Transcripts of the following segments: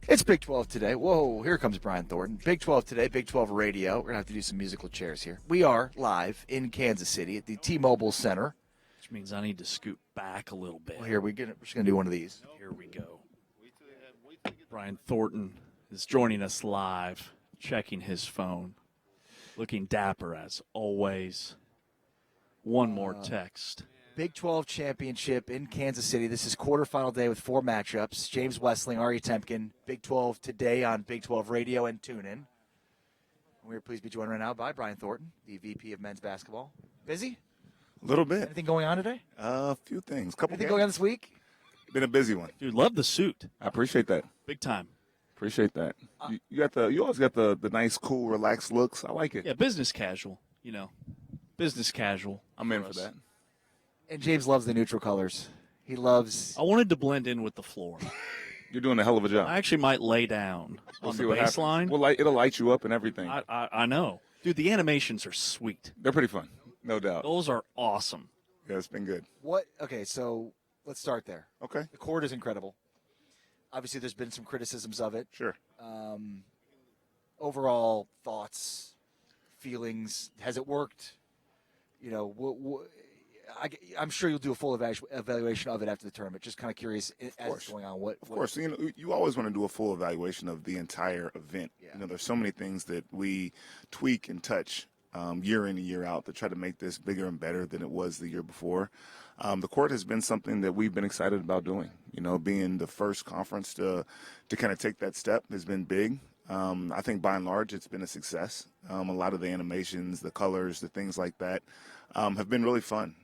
It's Big 12 today. Whoa, here comes Brian Thornton. Big 12 today, Big 12 radio. We're going to have to do some musical chairs here. We are live in Kansas City at the T-Mobile Center. Which means I need to scoot back a little bit. Well, we're just going to do one of these. Here we go. Brian Thornton is joining us live, checking his phone, looking dapper as always. One more text. Big 12 championship in Kansas City. This is quarterfinal day with 4 matchups. James Westling, Ari Temkin, Big 12 today on Big 12 Radio and TuneIn. We're pleased to be joined right now by Brian Thornton, the VP of men's basketball. Busy? A little bit. Anything going on today? A few things. Anything going on this week? Been a busy one. Dude, love the suit. I appreciate that. Big time. Appreciate that. You always got the nice, cool, relaxed looks. I like it. Yeah, business casual, Business casual. I'm in for that. And James loves the neutral colors. He loves... I wanted to blend in with the floor. You're doing a hell of a job. I actually might lay down on the baseline. Well, it'll light you up and everything. I know. Dude, the animations are sweet. They're pretty fun, no doubt. Those are awesome. Yeah, it's been good. Okay, so let's start there. Okay. The court is incredible. Obviously, there's been some criticisms of it. Sure. Overall thoughts, feelings, has it worked? I'm sure you'll do a full evaluation of it after the tournament. Just kind of curious as it's going on. Of course. You always want to do a full evaluation of the entire event. Yeah. There's so many things that we tweak and touch year in and year out to try to make this bigger and better than it was the year before. The court has been something that we've been excited about doing. Being the first conference to kind of take that step has been big. I think by and large it's been a success. A lot of the animations, the colors, the things like that have been really fun.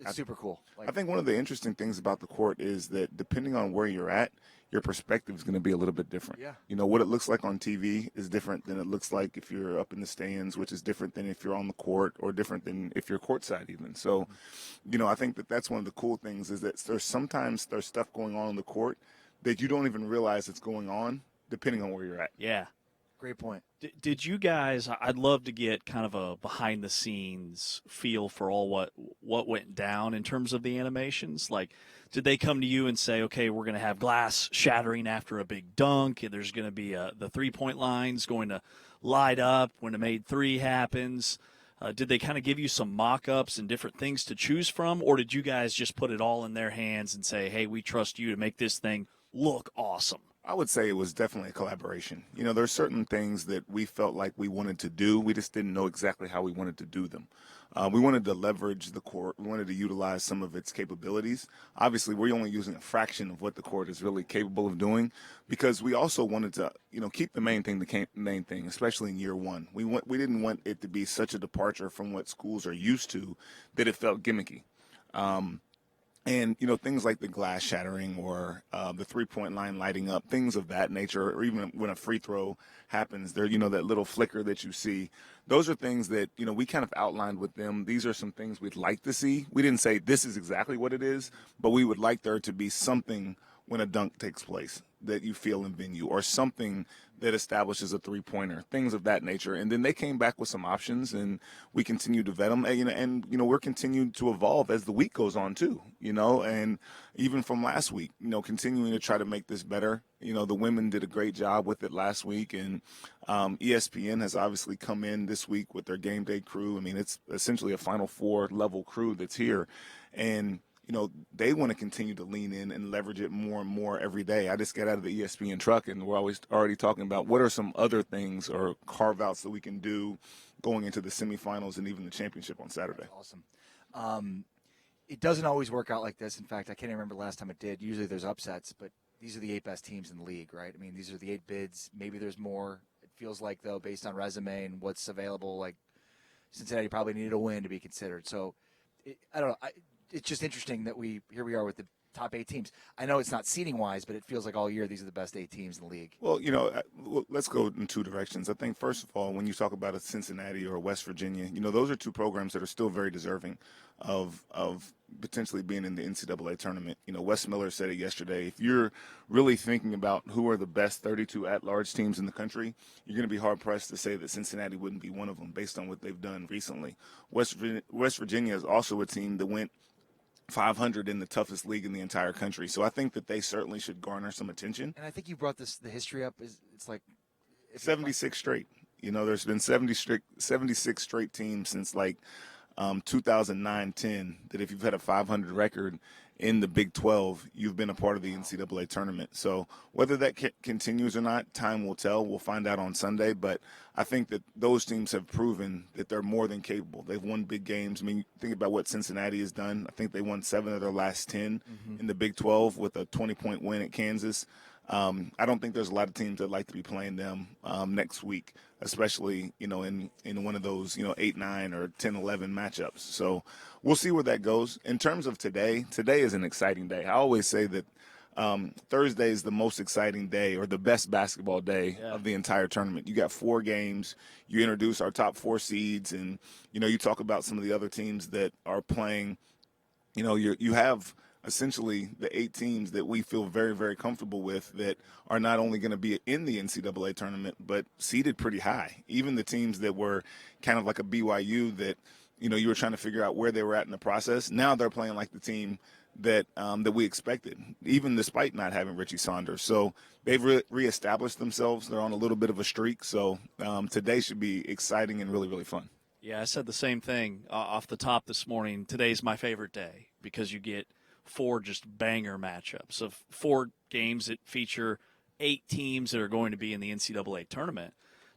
It's super cool. I think one of the interesting things about the court is that depending on where you're at, your perspective is going to be a little bit different. Yeah. What it looks like on TV is different than it looks like if you're up in the stands, which is different than if you're on the court or different than if you're courtside even. So, I think that's one of the cool things is that there's stuff going on the court that you don't even realize it's going on depending on where you're at. Yeah. Great point. Did you guys? I'd love to get kind of a behind-the-scenes feel for all what went down in terms of the animations. Like, did they come to you and say, "Okay, we're going to have glass shattering after a big dunk, and there's going to be the three-point line's going to light up when a made three happens"? Did they kind of give you some mock-ups and different things to choose from, or did you guys just put it all in their hands and say, "Hey, we trust you to make this thing look awesome"? I would say it was definitely a collaboration. There are certain things that we felt like we wanted to do. We just didn't know exactly how we wanted to do them. We wanted to leverage the court. We wanted to utilize some of its capabilities. Obviously, we're only using a fraction of what the court is really capable of doing because we also wanted to, keep the main thing, especially in year one. We didn't want it to be such a departure from what schools are used to that it felt gimmicky. And, things like the glass shattering or the three-point line lighting up, things of that nature, or even when a free throw happens, there, that little flicker that you see. Those are things that, we kind of outlined with them. These are some things we'd like to see. We didn't say this is exactly what it is, but we would like there to be something when a dunk takes place that you feel in venue or something that establishes a three-pointer, things of that nature. And then they came back with some options, and we continued to vet them. And we're continuing to evolve as the week goes on, too, and even from last week, continuing to try to make this better. The women did a great job with it last week, and ESPN has obviously come in this week with their game day crew. I mean, it's essentially a Final Four level crew that's here. And they want to continue to lean in and leverage it more and more every day. I just got out of the ESPN truck, and we're always already talking about what are some other things or carve-outs that we can do going into the semifinals and even the championship on Saturday. Awesome. It doesn't always work out like this. In fact, I can't even remember the last time it did. Usually there's upsets, but these are the 8 best teams in the league, right? I mean, these are the 8 bids. Maybe there's more. It feels like, though, based on resume and what's available, like Cincinnati probably needed a win to be considered. So, I don't know. It's just interesting that here we are with the top 8 teams. I know it's not seeding-wise, but it feels like all year these are the best 8 teams in the league. Well, let's go in 2 directions. I think, first of all, when you talk about a Cincinnati or a West Virginia, those are 2 programs that are still very deserving of potentially being in the NCAA tournament. Wes Miller said it yesterday. If you're really thinking about who are the best 32 at-large teams in the country, you're going to be hard-pressed to say that Cincinnati wouldn't be one of them based on what they've done recently. West Virginia is also a team that went 500 in the toughest league in the entire country. So I think that they certainly should garner some attention. And I think you brought the history up. It's like 76 straight. There's been 76 straight teams since like 2009-10 that if you've had a 500 record in the Big 12, you've been a part of the NCAA tournament. So whether that continues or not, time will tell. We'll find out on Sunday. But I think that those teams have proven that they're more than capable. They've won big games. I mean, think about what Cincinnati has done. I think they won 7 of their last 10 in the Big 12 with a 20-point win at Kansas. I don't think there's a lot of teams that like to be playing them next week, especially, in one of those, 8-9 or 10-11 matchups. So we'll see where that goes. In terms of today is an exciting day. I always say that Thursday is the most exciting day or the best basketball day of the entire tournament. You got 4 games. You introduce our top 4 seeds, and, you talk about some of the other teams that are playing. You have – essentially the 8 teams that we feel very, very comfortable with that are not only going to be in the NCAA tournament, but seeded pretty high. Even the teams that were kind of like a BYU that, you were trying to figure out where they were at in the process. Now they're playing like the team that that we expected, even despite not having Richie Saunders. So they've reestablished themselves. They're on a little bit of a streak. So today should be exciting and really, really fun. Yeah, I said the same thing off the top this morning. Today's my favorite day because you get 4 just banger matchups of 4 games that feature 8 teams that are going to be in the NCAA tournament.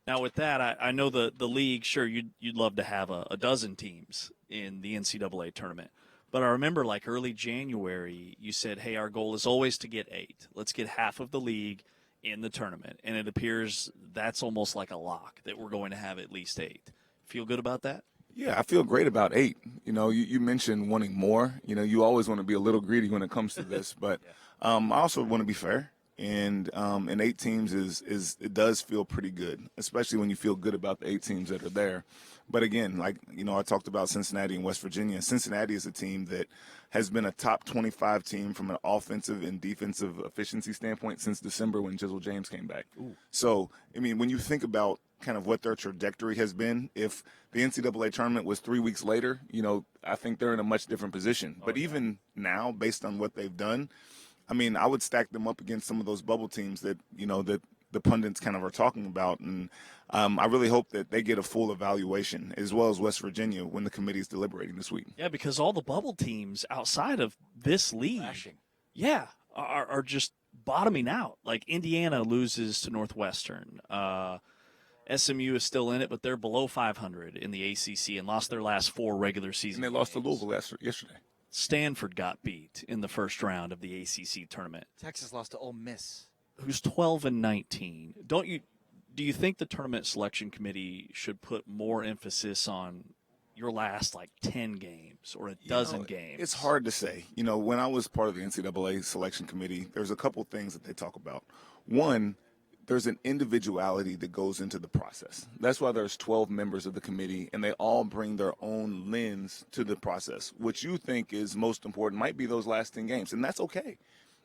Now, with that, I know the league, sure, you'd love to have a dozen teams in the NCAA tournament. But I remember like early January, you said, hey, our goal is always to get 8. Let's get half of the league in the tournament. And it appears that's almost like a lock that we're going to have at least 8. Feel good about that? Yeah, I feel great about 8. You mentioned wanting more. You always want to be a little greedy when it comes to this, but I also want to be fair. And 8 teams it does feel pretty good, especially when you feel good about the 8 teams that are there. But again, I talked about Cincinnati and West Virginia. Cincinnati is a team that has been a top 25 team from an offensive and defensive efficiency standpoint since December when Jizzle James came back. Ooh. So, when you think about kind of what their trajectory has been, if the NCAA tournament was 3 weeks later, I think they're in a much different position. But even now, based on what they've done, I would stack them up against some of those bubble teams that, that the pundits kind of are talking about. And I really hope that they get a full evaluation, as well as West Virginia, when the committee is deliberating this week. Yeah, because all the bubble teams outside of this league, are just bottoming out. Like Indiana loses to Northwestern. SMU is still in it, but they're below 500 in the ACC and lost their last 4 regular season And they lost to games. Louisville yesterday. Stanford got beat in the first round of the ACC tournament. Texas lost to Ole Miss, who's 12-19. Do you think the tournament selection committee should put more emphasis on your last 10 games or a dozen games? It's hard to say. When I was part of the NCAA selection committee, there's a couple things that they talk about. One, there's an individuality that goes into the process. That's why there's 12 members of the committee, and they all bring their own lens to the process. What you think is most important might be those last 10 games, and that's okay.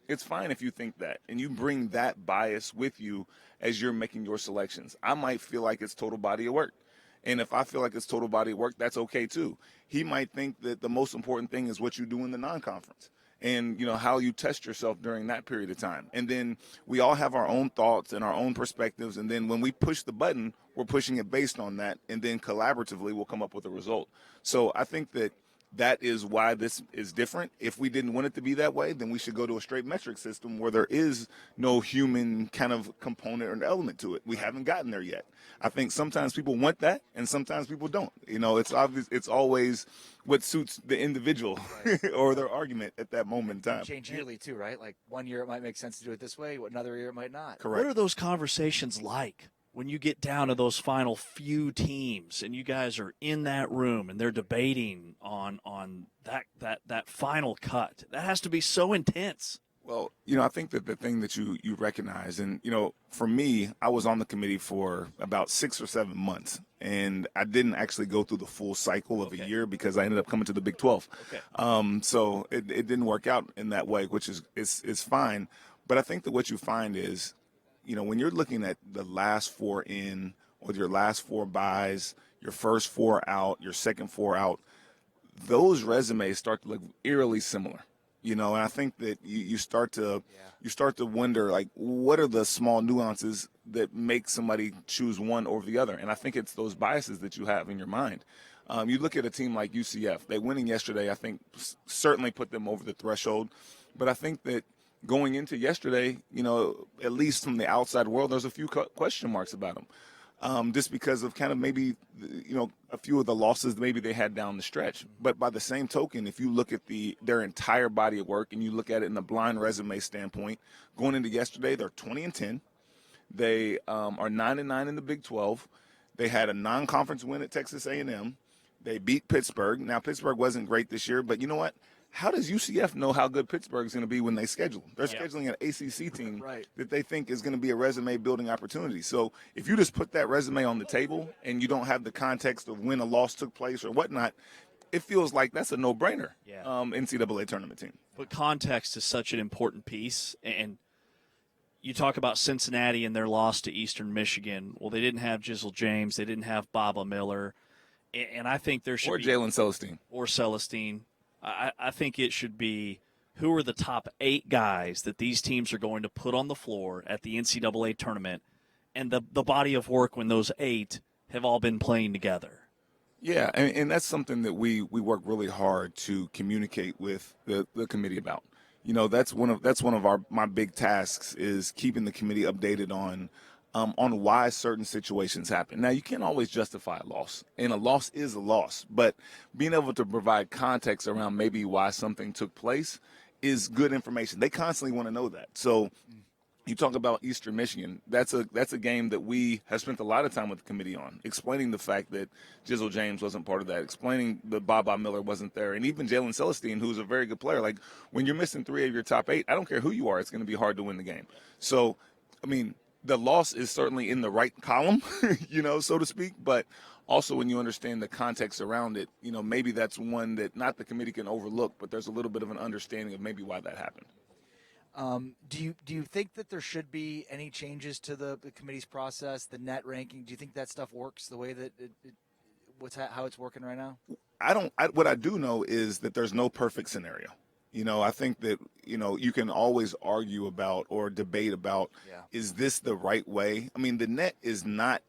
It's fine if you think that, and you bring that bias with you as you're making your selections. I might feel like it's total body of work, and if I feel like it's total body of work, that's okay too. He might think that the most important thing is what you do in the non-conference. And, how you test yourself during that period of time. And then we all have our own thoughts and our own perspectives. And then when we push the button, we're pushing it based on that. And then collaboratively, we'll come up with a result. So I think that is why this is different. If we didn't want it to be that way, then we should go to a straight metric system where there is no human kind of component or element to it. We haven't gotten there yet. I think sometimes people want that and sometimes people don't. It's obvious. It's always what suits the individual or their argument at that moment in time. Change yearly too, right? Like one year it might make sense to do it this way, another year it might not. Correct. What are those conversations like when you get down to those final few teams and you guys are in that room and they're debating on that final cut? That has to be so intense. Well, I think that the thing that you recognize, and, for me, I was on the committee for about 6 or 7 months, and I didn't actually go through the full cycle of a year because I ended up coming to the Big 12. Okay. So it didn't work out in that way, which is fine. But I think that what you find is, when you're looking at the last 4 in or your last 4 buys, your first 4 out, your second 4 out, those resumes start to look eerily similar. And I think that you start to wonder, like, what are the small nuances that make somebody choose one over the other? And I think it's those biases that you have in your mind. You look at a team like UCF. They winning yesterday, I think, certainly put them over the threshold. But I think that going into yesterday, at least from the outside world, there's a few question marks about them. Just because of kind of maybe, a few of the losses maybe they had down the stretch. But by the same token, if you look at their entire body of work and you look at it in the blind resume standpoint, going into yesterday, they're 20-10. They are 9-9 in the Big 12. They had a non-conference win at Texas A&M. They beat Pittsburgh. Now, Pittsburgh wasn't great this year, but you know what? How does UCF know how good Pittsburgh is going to be when they schedule? They're scheduling an ACC team that they think is going to be a resume-building opportunity. So if you just put that resume on the table and you don't have the context of when a loss took place or whatnot, it feels like that's a no-brainer NCAA tournament team. But context is such an important piece. And you talk about Cincinnati and their loss to Eastern Michigan. Well, they didn't have Jizzle James. They didn't have Baba Miller. And I think there should be – Or Jalen Celestine. Or Celestine. I think it should be who are the top 8 guys that these teams are going to put on the floor at the NCAA tournament and the body of work when those 8 have all been playing together. Yeah, and that's something that we work really hard to communicate with the committee about. That's one of my big tasks is keeping the committee updated on why certain situations happen. Now, you can't always justify a loss, and a loss is a loss, but being able to provide context around maybe why something took place is good information. They constantly want to know that. So you talk about Eastern Michigan. That's a game that we have spent a lot of time with the committee on, explaining the fact that Jizzle James wasn't part of that, explaining that Baba Miller wasn't there, and even Jalen Celestine, who's a very good player. Like, when you're missing 3 of your top 8, I don't care who you are, it's going to be hard to win the game. So, I mean, the loss is certainly in the right column, so to speak, but also when you understand the context around it, maybe that's one that not the committee can overlook, but there's a little bit of an understanding of maybe why that happened. Do you think that there should be any changes to the committee's process, the net ranking? Do you think that stuff works the way that how it's working right now? What I do know is that there's no perfect scenario. I think that, you can always argue about or debate about, is this the right way? I mean, the net is not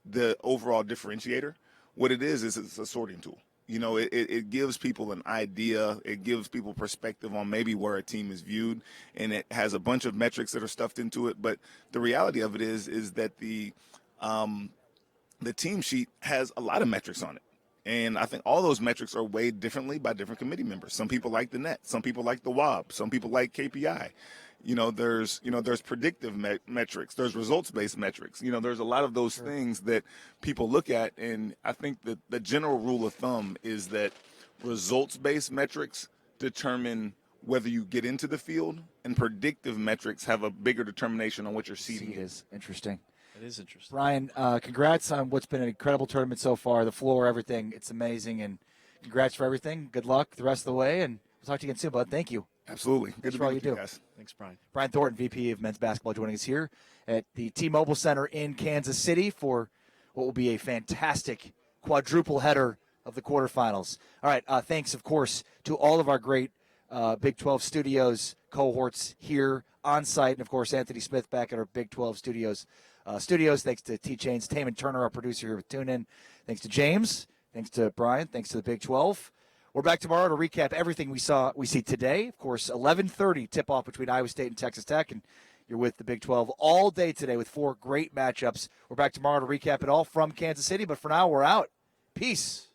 the overall differentiator. What it is it's a sorting tool. It gives people an idea. It gives people perspective on maybe where a team is viewed, and it has a bunch of metrics that are stuffed into it. But the reality of it is that the team sheet has a lot of metrics on it. And I think all those metrics are weighed differently by different committee members. Some people like the net. Some people like the WOB. Some people like KPI. There's predictive metrics. There's results-based metrics. There's a lot of those things that people look at. And I think that the general rule of thumb is that results-based metrics determine whether you get into the field, and predictive metrics have a bigger determination on what your seeding is. Interesting. It is interesting. Brian, congrats on what's been an incredible tournament so far. The floor, everything. It's amazing. And congrats for everything. Good luck the rest of the way. And we'll talk to you again soon, bud. Thank you. Absolutely. Good to be with you guys. Thanks, Brian. Brian Thornton, VP of Men's Basketball, joining us here at the T-Mobile Center in Kansas City for what will be a fantastic quadruple header of the quarterfinals. All right, thanks, of course, to all of our great Big 12 studios cohorts here on site, and, of course, Anthony Smith back at our Big 12 studios. Thanks to T-Chains, Taman Turner, our producer here with TuneIn. Thanks to James. Thanks to Brian. Thanks to the Big 12. We're back tomorrow to recap everything we see today. Of course, 11:30 tip-off between Iowa State and Texas Tech, and you're with the Big 12 all day today with 4 great matchups. We're back tomorrow to recap it all from Kansas City, but for now, we're out. Peace.